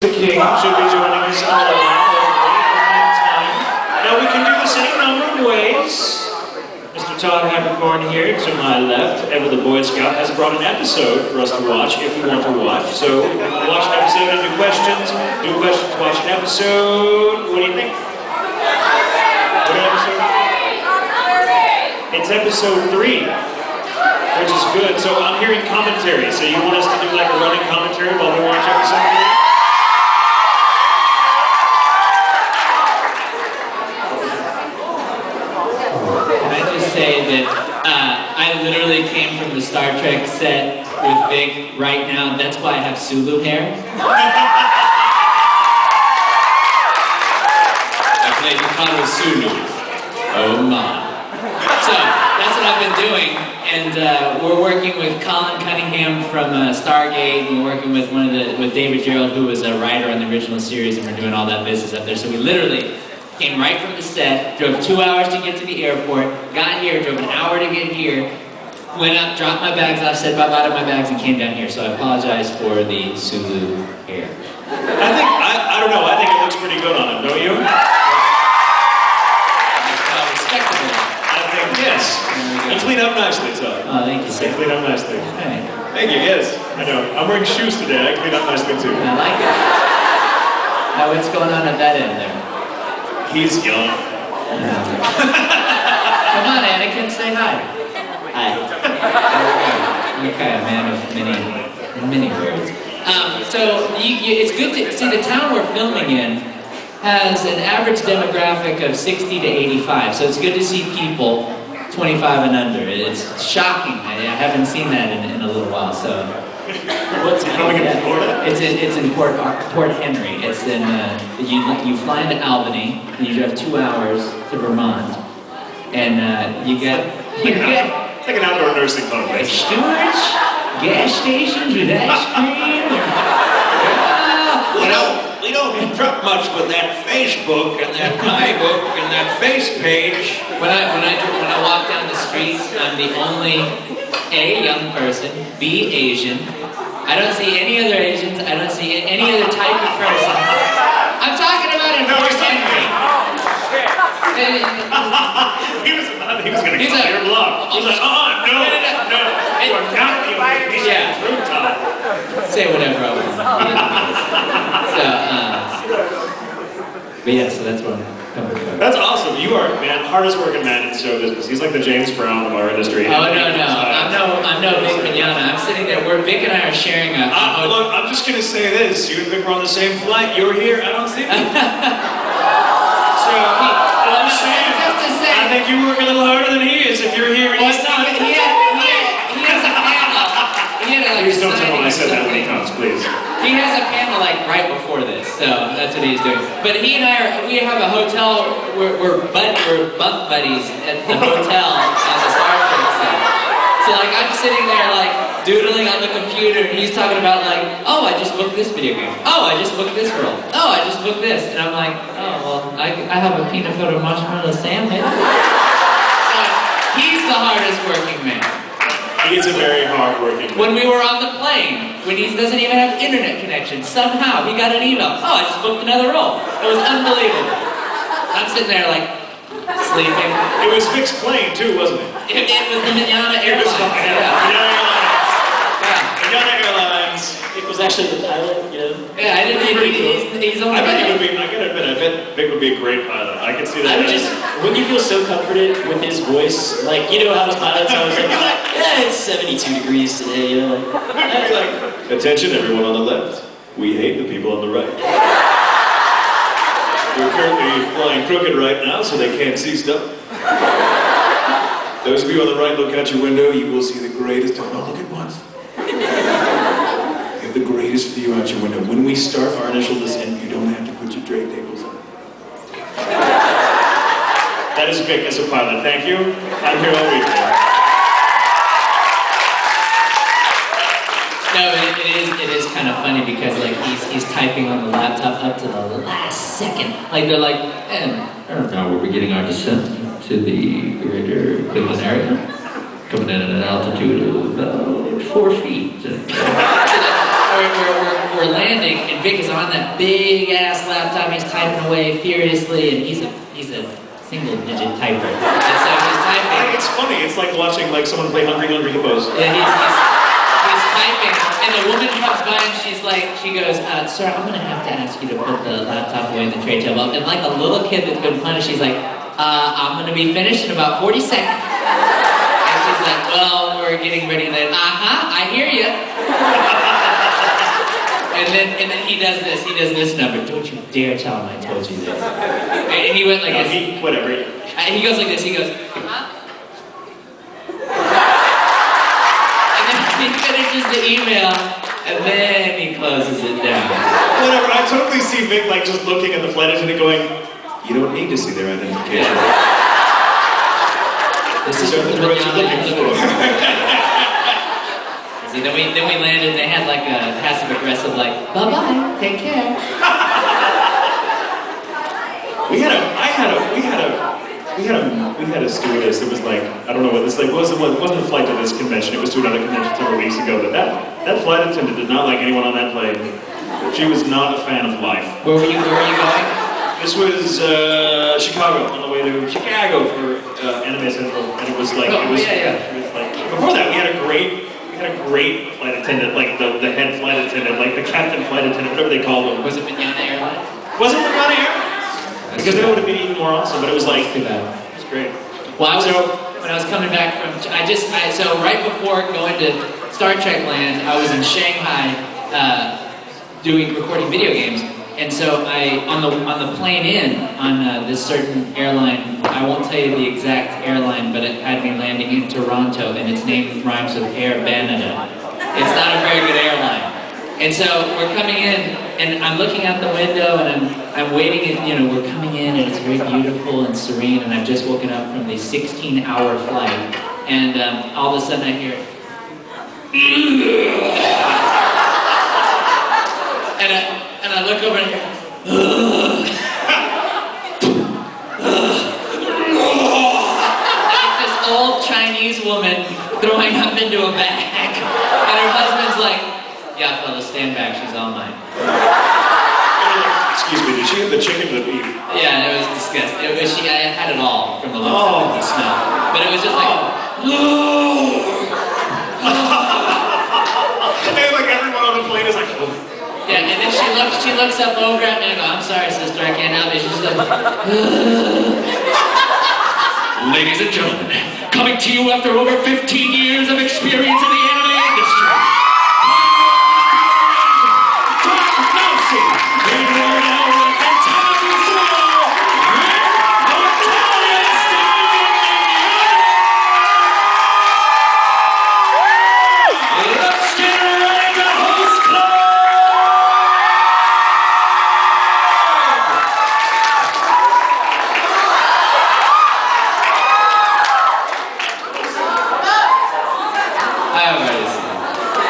The King should be joining us all around time. Now we can do this any number of ways. Mr. Todd Habercorn here to my left, Ever the Boy Scout, has brought an episode for us to watch if we want to watch. So we'll watch an episode and do questions, watch an episode. What do you think? What episode? It's episode 3, which is good. So I'm hearing commentary. So you want us to do like a running commentary while we watch episode 3? Say that I literally came from the Star Trek set with Vic right now. That's why I have Sulu hair. I played Ricardo Sulu. Oh my. So that's what I've been doing, and we're working with Colin Cunningham from Stargate, and we're working with with David Gerald, who was a writer on the original series, and we're doing all that business up there. So we literally came right from the set, drove 2 hours to get to the airport, got here, drove an hour to get here, went up, dropped my bags off, said bye-bye to my bags, and came down here. So I apologize for the Sulu hair. I don't know, I think it looks pretty good on him, don't you? Respectable. I think, yes. You clean up nicely, Todd. Oh, thank you, sir. You clean up nicely. Hey. Thank you, yes. I know. I'm wearing shoes today, I clean up nicely too. I like it. Now, what's going on at that end there? He's young. Come on, Anakin, say hi. Hi. Okay, a man of many words. So it's good to see the town we're filming in has an average demographic of 60 to 85. So it's good to see people 25 and under. It's shocking. I haven't seen that in a little while. So. What's coming in Florida? It's in Port Henry. It's in you fly into Albany and you drive 2 hours to Vermont, and you get it's like an outdoor nursing home. Stewards, gas stations with ice cream. We don't truck much with that Facebook and that iBook and that face page. When I walk down the street, I'm the only A, young person, B, Asian. I don't see any other Asians. I don't see any other type of person. I'm talking about in Port Henry. He was going to call your bluff. He's like, no. You are not the only piece of fruit top. Say whatever I want. But yeah, so that's what I'm coming from. That's awesome. You are, man, hardest working man in show business. He's like the James Brown of our industry. Oh, no. I'm no Vic Mignogna. I'm sitting there where Vic and I are sharing a... Look, I'm just going to say this. You and Vic were on the same flight. You were here. I don't see you. So, I'm saying, I think you work a little harder than he is if you're here and he's not. He has a panel. Please don't tell him I said that when he comes, please. He has a panel like right before this, so that's what he's doing. But he and we have a hotel, we're bunk buddies at the hotel on the Star Trek set. So like I'm sitting there like doodling on the computer and he's talking about like, oh, I just booked this video game. Oh, I just booked this girl. Oh, I just booked this. And I'm like, oh, well, I have a peanut butter marshmallow sandwich. So he's the hardest working man. He's a very hard-working man. When we were on the plane, when he doesn't even have internet connection, somehow he got an email. Oh, I just booked another role. It was unbelievable. I'm sitting there like, sleeping. It was Vic's plane too, wasn't it? It was the Mignogna Airlines. Mignogna Airlines. It was actually the pilot, you know? Yeah, I didn't even, he's only... I gotta admit, I bet Vic would be a great pilot. I could see that. Wouldn't you feel so comforted with his voice? Like, you know how his pilots always like, yeah, it's 72 degrees today, you know? Like, attention everyone on the left. We hate the people on the right. We're currently flying crooked right now, so they can't see stuff. Those of you on the right, look out your window, you will see the greatest... Don't look at once. You have the greatest view out your window. When we start our initial descent, you don't have to put your tray tables on. That is Vic as a pilot. Thank you. I'm here all week now. No, it is kind of funny because like he's typing on the laptop up to the last second. Like they're like, and now we're beginning our descent to the greater Cleveland area. Coming in at an altitude of about 4 feet. We're we're landing, and Vic is on that big ass laptop. He's typing away furiously, and he's a single-digit typer. And so he's typing. It's funny. It's like watching like someone play Hungry Hippos. Yeah, he's typing, and the woman comes by and she goes, "Sir, I'm gonna have to ask you to put the laptop away in the tray table." And like a little kid that's been punished, she's like, "I'm gonna be finished in about 40 seconds." And she's like, "Well, we're getting ready." And then, I hear you. And then he does this number. Don't you dare tell him I told you this. And he went like this. Whatever. He goes like this. He goes, and then he finishes the email, and then he closes it down. Whatever. I totally see Vic like just looking at the flight attendant going, "You don't need to see their identification." This is what you're looking for. See, then we landed. They had like a passive aggressive like, "Bye-bye, take care." We had a stewardess that was like, I don't know what this like wasn't a flight to this convention. It was to another convention several weeks ago. But that flight attendant did not like anyone on that plane. She was not a fan of life. Where were you going? This was Chicago, on the way to Chicago for Anime Central, and it was like it was like before that we had a great flight attendant, like the head flight attendant, like the captain flight attendant, whatever they called them. Was it Manana Airlines? Was it Manana Air? Because then it would have been even more awesome, but it was like too bad. It was great. Well, when I was coming back from, so right before going to Star Trek Land, I was in Shanghai recording video games. And so on the plane in on this certain airline, I won't tell you the exact airline, but it had me landing in Toronto, and its name rhymes with Air Canada. It's not a very good airline. And so we're coming in, and I'm looking out the window, and I'm waiting, and we're coming in, and it's very beautiful and serene, and I've just woken up from the 16-hour flight, and all of a sudden I hear, and I look over and I hear, it's this old Chinese woman throwing up into a bag, and her husband's like, "Yeah, fellas, stand back, she's all mine." Excuse me, did she have the chicken or the beef? Yeah, it was disgusting. I had it all from the look of the smell. But it was just like, And like everyone on the plane is like, oh. Yeah, and then she looks up over at me and I go, "I'm sorry, sister, I can't help it." She's like, Ladies and gentlemen, coming to you after over 15 years of experience in the